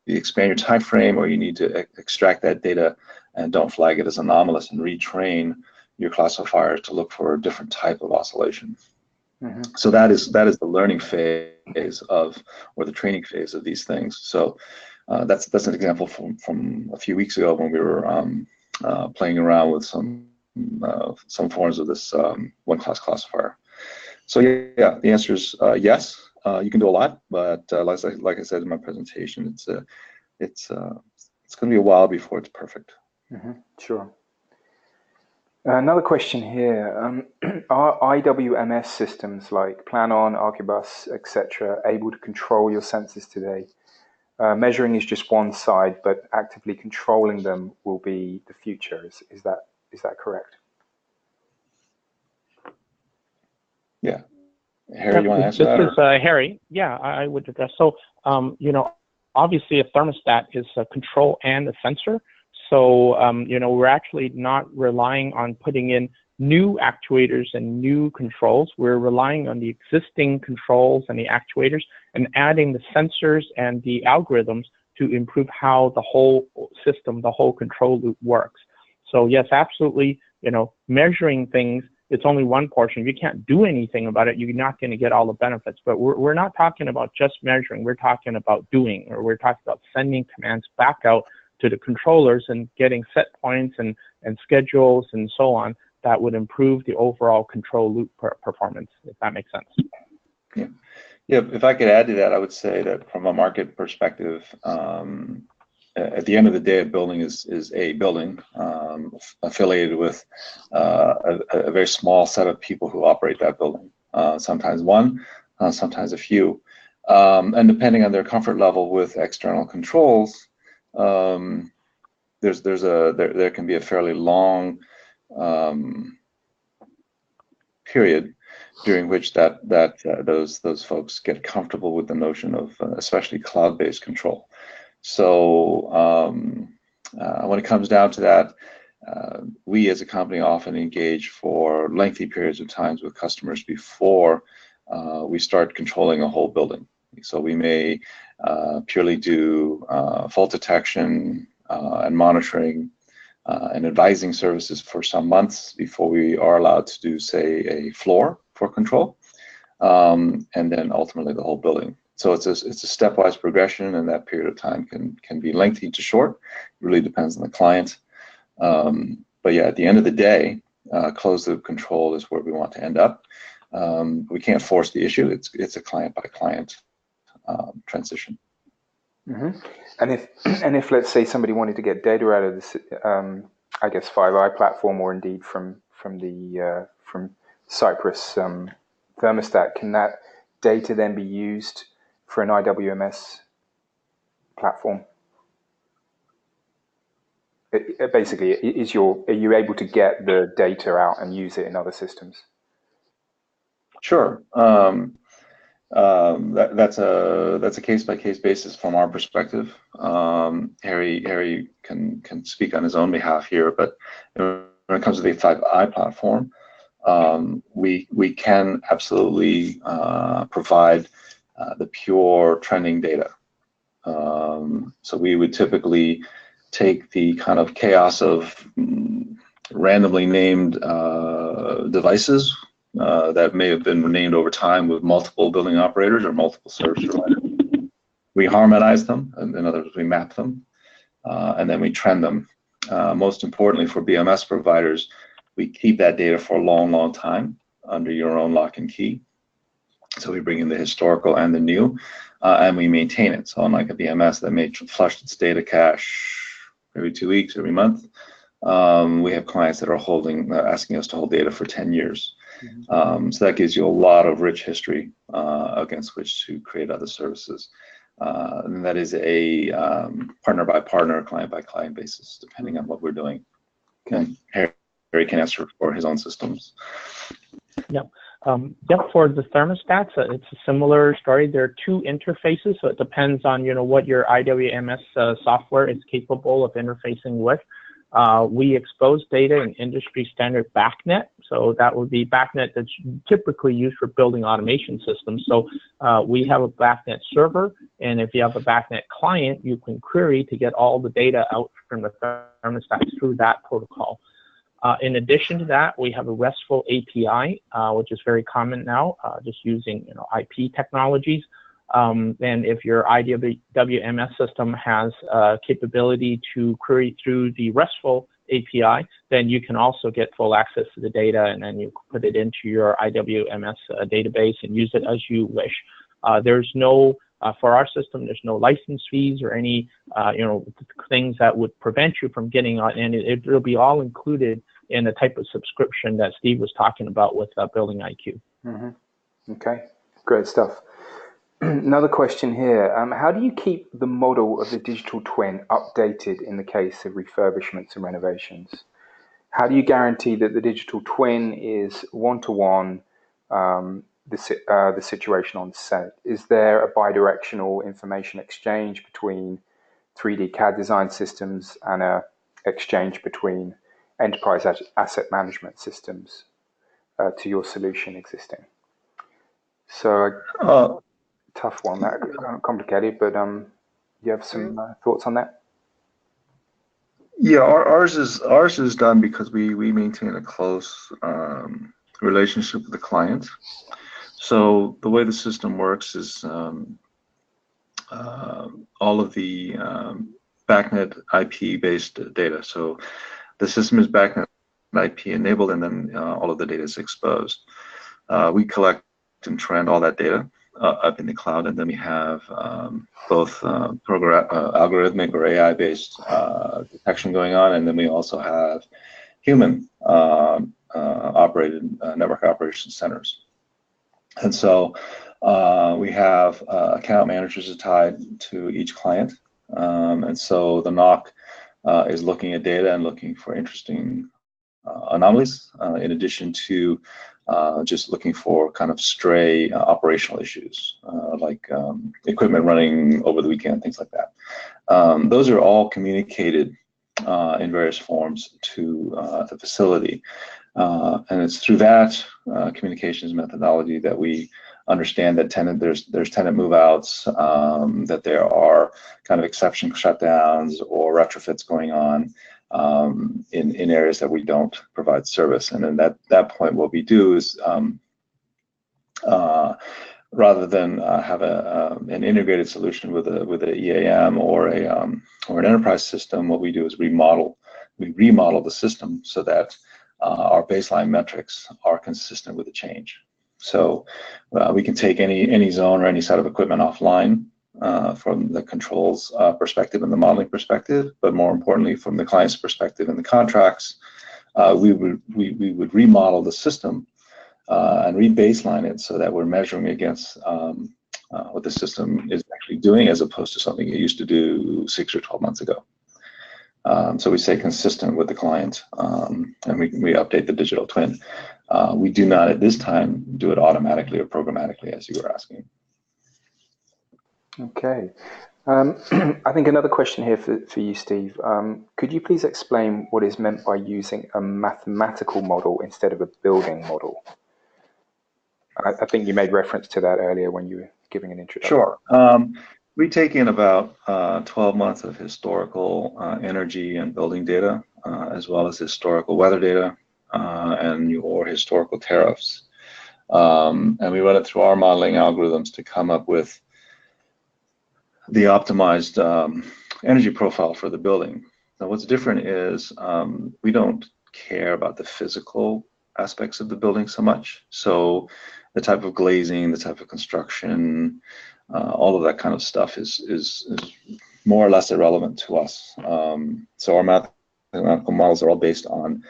Speaker 2: expand your time frame, or you need to extract that data and don't flag it as anomalous, and retrain your classifier to look for a different type of oscillation. Mm-hmm. So that is the learning phase of, or the training phase of these things. So that's an example from a few weeks ago when we were playing around with some forms of this one-class classifier. So yeah, the answer is yes. You can do a lot, but like I said in my presentation, it's going to be a while before it's perfect.
Speaker 1: Mm-hmm. Sure. Another question here: are IWMS systems like Planon, Archibus, etc., able to control your sensors today? Measuring is just one side, but actively controlling them will be the future. Is that correct?
Speaker 2: Yeah. Harry, you want to answer that?
Speaker 3: This is Harry. Yeah, I would address. So, you know, obviously a thermostat is a control and a sensor. So, you know, we're actually not relying on putting in new actuators and new controls. We're relying on the existing controls and the actuators and adding the sensors and the algorithms to improve how the whole system, the whole control loop works. So yes, absolutely, you know, measuring things, it's only one portion. If you can't do anything about it, you're not going to get all the benefits. But we're not talking about just measuring. We're talking about doing, or we're talking about sending commands back out to the controllers and getting set points and schedules and so on that would improve the overall control loop performance, if that makes sense.
Speaker 2: Yeah. Yeah, if I could add to that, I would say that from a market perspective, at the end of the day, a building is a building affiliated with a very small set of people who operate that building. Sometimes one, sometimes a few, and depending on their comfort level with external controls, there can be a fairly long period during which those folks get comfortable with the notion of especially cloud-based control. So when it comes down to that, we as a company often engage for lengthy periods of times with customers before we start controlling a whole building. So we may purely do fault detection and monitoring and advising services for some months before we are allowed to do, say, a floor for control, and then ultimately the whole building. So it's a stepwise progression, and that period of time can be lengthy to short. It really depends on the client. But yeah, at the end of the day, closed loop control is where we want to end up. We can't force the issue. It's a client by client transition.
Speaker 1: Mm-hmm. And if let's say somebody wanted to get data out of this, I guess 5i platform, or indeed from Cypress thermostat, can that data then be used for an IWMS platform? Basically, are you able to get the data out and use it in other systems?
Speaker 2: Sure. That's a case-by-case basis from our perspective. Harry can speak on his own behalf here, but when it comes to the 5i platform, we can absolutely provide the pure trending data. So we would typically take the kind of chaos of randomly named devices that may have been named over time with multiple building operators or multiple service providers. We harmonize them, in other words, we map them, and then we trend them. Most importantly, for BMS providers, we keep that data for a long, long time under your own lock and key. So we bring in the historical and the new, and we maintain it. So unlike a BMS that may flush its data cache every 2 weeks, every month, we have clients that are asking us to hold data for 10 years. So that gives you a lot of rich history against which to create other services. And that is a partner by partner, client by client basis, depending on what we're doing. And Harry can answer for his own systems.
Speaker 3: Yep. For the thermostats, it's a similar story. There are two interfaces, so it depends on what your IWMS software is capable of interfacing with. We expose data in industry standard BACnet, so that would be BACnet that's typically used for building automation systems. So we have a BACnet server, and if you have a BACnet client, you can query to get all the data out from the thermostats through that protocol. In addition to that, we have a RESTful API, which is very common now, just using IP technologies. And if your IWMS system has capability to query through the RESTful API, then you can also get full access to the data, and then you put it into your IWMS database and use it as you wish. There's no for our system, there's no license fees or any things that would prevent you from getting on, and it'll be all included in the type of subscription that Steve was talking about with BuildingIQ.
Speaker 1: Mm-hmm. Okay, great stuff. Another question here. How do you keep the model of the digital twin updated in the case of refurbishments and renovations? How do you guarantee that the digital twin is one-to-one the situation on site? Is there a bidirectional information exchange between 3D CAD design systems and a exchange between enterprise asset management systems to your solution existing? So tough one, that complicated, but you have some thoughts on that?
Speaker 2: Yeah, ours is done because we maintain a close relationship with the client. So the way the system works is all of the BACnet IP-based data. So the system is BACnet IP enabled, and then all of the data is exposed. We collect and trend all that data up in the cloud, and then we have both algorithmic or AI-based detection going on, and then we also have human operated network operation centers. And so we have account managers tied to each client, and so the NOC is looking at data and looking for interesting anomalies, in addition to just looking for kind of stray operational issues, like equipment running over the weekend, things like that. Those are all communicated in various forms to the facility. And it's through that communications methodology that we understand that there's tenant move-outs, that there are kind of exception shutdowns or retrofits going on in areas that we don't provide service. And then at that point, what we do is rather than have an integrated solution with a EAM or an enterprise system, what we do is we remodel the system so that our baseline metrics are consistent with the change. So we can take any zone or any set of equipment offline from the controls perspective and the modeling perspective, but more importantly, from the client's perspective and the contracts, we would remodel the system and re-baseline it so that we're measuring against what the system is actually doing, as opposed to something it used to do 6 or 12 months ago. So we stay consistent with the client, and we update the digital twin. We do not at this time do it automatically or programmatically, as you were asking.
Speaker 1: Okay. I think another question here for you, Steve. Could you please explain what is meant by using a mathematical model instead of a building model? I think you made reference to that earlier when you were giving an introduction.
Speaker 2: Sure. We take in about 12 months of historical energy and building data, as well as historical weather data and your historical tariffs. And we run it through our modeling algorithms to come up with the optimized energy profile for the building. Now, what's different is we don't care about the physical aspects of the building so much. So the type of glazing, the type of construction, all of that kind of stuff is more or less irrelevant to us. So our mathematical models are all based on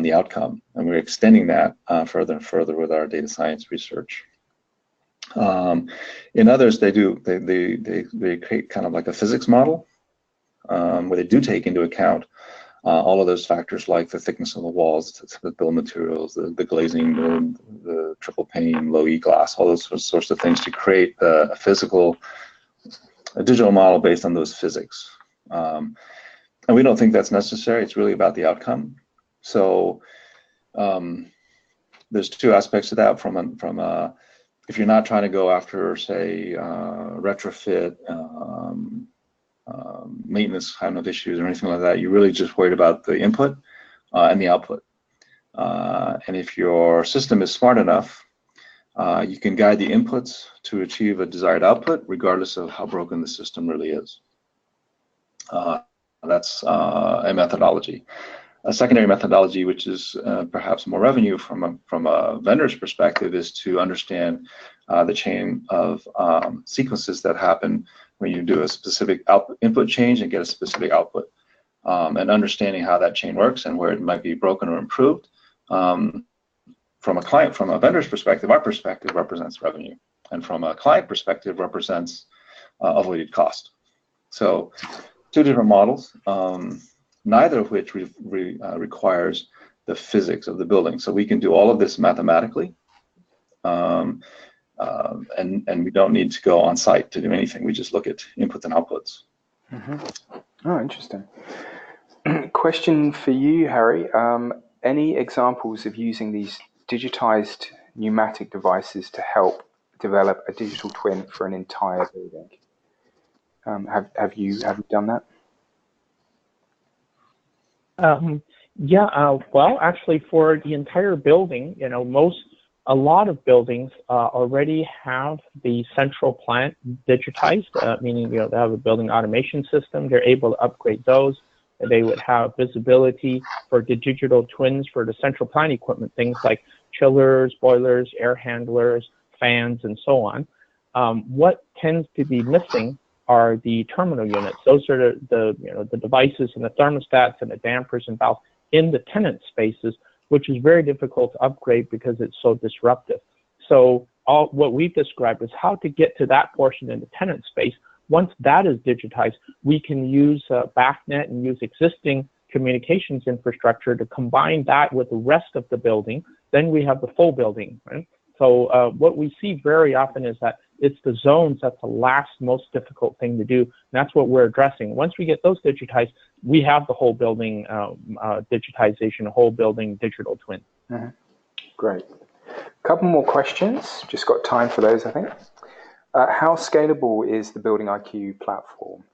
Speaker 2: the outcome, and we're extending that further and further with our data science research. In others, they create kind of like a physics model where they do take into account all of those factors, like the thickness of the walls, the build materials, the glazing, the triple pane, low E glass, all those sorts of things to create a digital model based on those physics. And we don't think that's necessary. It's really about the outcome. So there's two aspects to that. If you're not trying to go after, say, retrofit, maintenance kind of issues or anything like that, you're really just worried about the input and the output. And if your system is smart enough, you can guide the inputs to achieve a desired output, regardless of how broken the system really is. That's a methodology. A secondary methodology, which is perhaps more revenue from a vendor's perspective, is to understand the chain of sequences that happen when you do a specific input change and get a specific output, and understanding how that chain works and where it might be broken or improved. From a vendor's perspective, our perspective represents revenue, and from a client perspective represents avoided cost. So two different models, neither of which requires the physics of the building. So we can do all of this mathematically, and we don't need to go on site to do anything. We just look at inputs and outputs.
Speaker 1: Mm-hmm. Oh, interesting. Question for you, Harry. Any examples of using these digitized pneumatic devices to help develop a digital twin for an entire building? Have you done that?
Speaker 3: Well, actually, for the entire building, a lot of buildings already have the central plant digitized, meaning they have a building automation system. They're able to upgrade those. They would have visibility for the digital twins for the central plant equipment, things like chillers, boilers, air handlers, fans, and so on. What tends to be missing are the terminal units. Those are the devices and the thermostats and the dampers and valves in the tenant spaces, which is very difficult to upgrade because it's so disruptive. So what we've described is how to get to that portion in the tenant space. Once that is digitized, we can use BACnet and use existing communications infrastructure to combine that with the rest of the building. Then we have the full building, right? So what we see very often is that it's the zones that's the last most difficult thing to do. And that's what we're addressing. Once we get those digitized, we have the whole building digitization, a whole building digital twin.
Speaker 1: Mm-hmm. Great. A couple more questions. Just got time for those, I think. How scalable is the BuildingIQ platform?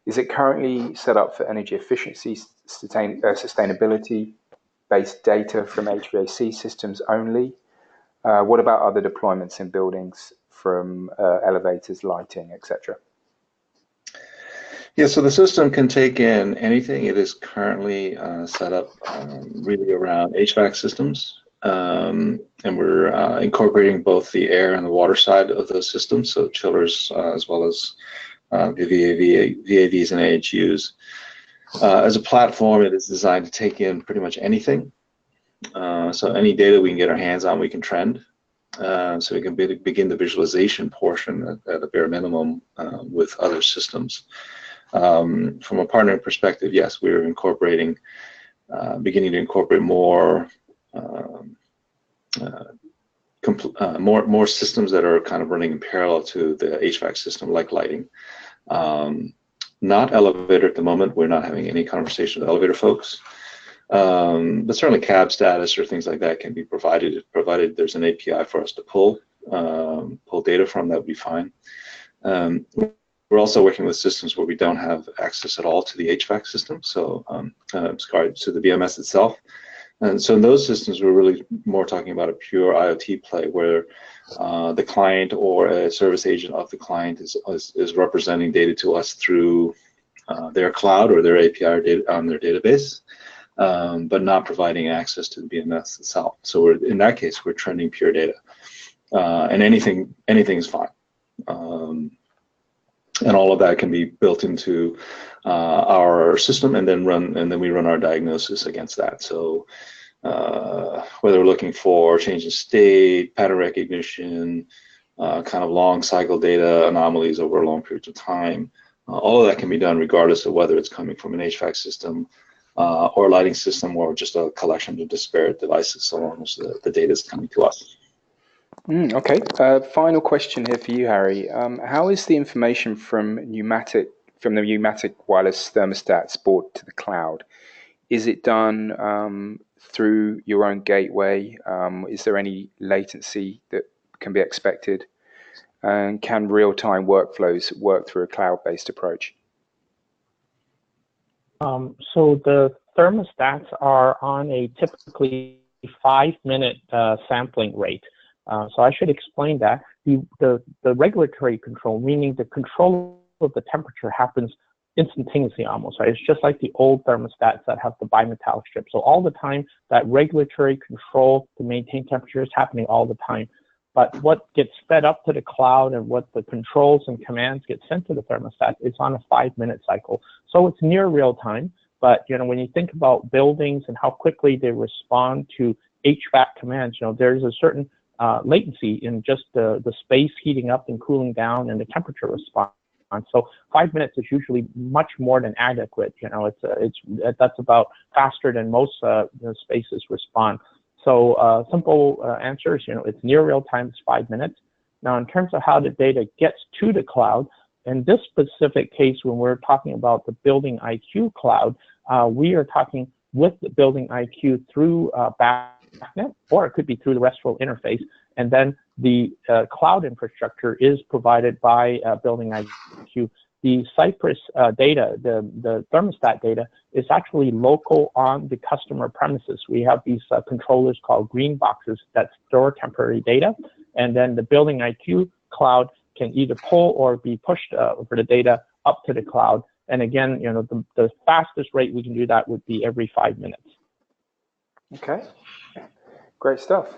Speaker 1: Is it currently set up for energy efficiency, sustainability-based data from HVAC systems only? What about other deployments in buildings from elevators, lighting, etc.?
Speaker 2: Yeah, so the system can take in anything. It is currently set up really around HVAC systems. And we're incorporating both the air and the water side of those systems, so chillers as well as the VAVs and AHUs. As a platform, it is designed to take in pretty much anything. So any data we can get our hands on, we can trend. So we can begin the visualization portion at a bare minimum with other systems. From a partner perspective, yes, we're incorporating, beginning to incorporate more systems that are kind of running in parallel to the HVAC system, like lighting. Not elevator at the moment. We're not having any conversation with elevator folks. But certainly cab status or things like that can be provided there's an API for us to pull data from. That would be fine. We're also working with systems where we don't have access at all to the HVAC system, so sorry, to the BMS itself. And so in those systems, we're really more talking about a pure IoT play where the client or a service agent of the client is representing data to us through their cloud or their API or data on their database, but not providing access to the BMS itself. So in that case, we're trending pure data, and anything's fine. And all of that can be built into our system, and then we run our diagnosis against that. So whether we're looking for change in state, pattern recognition, kind of long cycle data anomalies over long periods of time, all of that can be done regardless of whether it's coming from an HVAC system or a lighting system or just a collection of disparate devices, so long as the data is coming to us.
Speaker 1: Okay. Final question here for you, Harry. How is the information from the pneumatic wireless thermostats brought to the cloud? Is it done through your own gateway? Is there any latency that can be expected? And can real-time workflows work through a cloud-based approach?
Speaker 3: So the thermostats are on a typically 5-minute sampling rate. So I should explain that. The regulatory control, meaning the control of the temperature, happens instantaneously almost, right? It's just like the old thermostats that have the bimetallic strip. So all the time, that regulatory control to maintain temperature is happening all the time. But what gets fed up to the cloud and what the controls and commands get sent to the thermostat is on a 5-minute cycle. So it's near real time. But when you think about buildings and how quickly they respond to HVAC commands, there's a certain latency in just the space heating up and cooling down and the temperature response. So 5 minutes is usually much more than adequate. That's about faster than most spaces respond. So simple answer is, it's near real time, it's 5 minutes. Now, in terms of how the data gets to the cloud, in this specific case, when we're talking about the BuildingIQ cloud, we are talking with the BuildingIQ through BACnet, or it could be through the RESTful interface, and then the cloud infrastructure is provided by BuildingIQ. The Cypress data, the thermostat data, is actually local on the customer premises. We have these controllers called green boxes that store temporary data, and then the BuildingIQ cloud can either pull or be pushed for the data up to the cloud. And again, the fastest rate we can do that would be every 5 minutes.
Speaker 1: Okay, great stuff.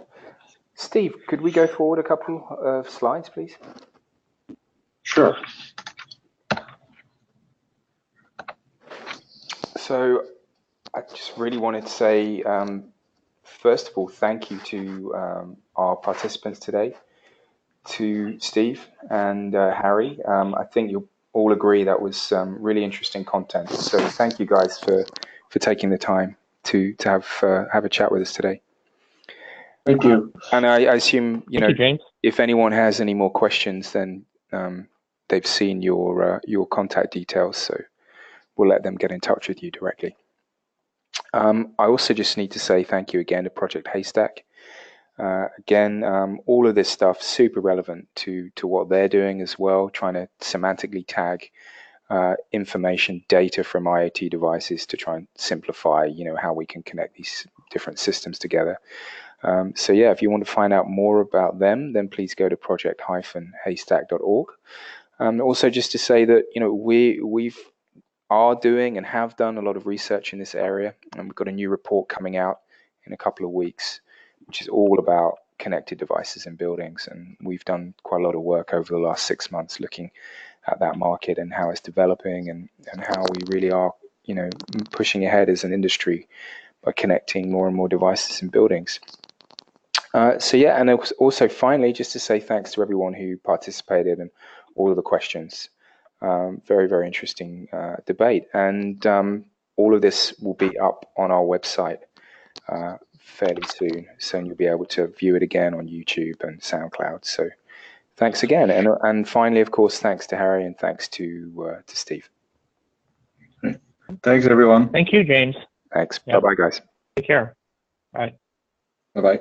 Speaker 1: Steve, could we go forward a couple of slides, please?
Speaker 2: Sure.
Speaker 1: So I just really wanted to say, first of all, thank you to our participants today, to Steve and Harry. I think you'll all agree that was really interesting content. So thank you guys for taking the time to have a chat with us today.
Speaker 2: Thank you.
Speaker 1: And I assume,
Speaker 3: Thank you, James.
Speaker 1: if anyone has any more questions, then they've seen your contact details, so we'll let them get in touch with you directly. I also just need to say thank you again to Project Haystack. Again, all of this stuff super relevant to what they're doing as well, trying to semantically tag information data from IoT devices to try and simplify, how we can connect these different systems together. So yeah, if you want to find out more about them, then please go to project-haystack.org. Also, just to say that we are doing and have done a lot of research in this area, and we've got a new report coming out in a couple of weeks, which is all about connected devices in buildings. And we've done quite a lot of work over the last 6 months looking at that market and how it's developing and how we really are, pushing ahead as an industry by connecting more and more devices in buildings. So yeah, and also finally, just to say thanks to everyone who participated and all of the questions. Very, very interesting debate. And all of this will be up on our website fairly soon. So you'll be able to view it again on YouTube and SoundCloud. So thanks again. And finally, of course, thanks to Harry and thanks to Steve.
Speaker 2: Thanks, everyone.
Speaker 3: Thank you, James.
Speaker 1: Thanks.
Speaker 3: Yeah.
Speaker 1: Bye-bye, guys.
Speaker 3: Take care. Bye.
Speaker 2: Bye-bye.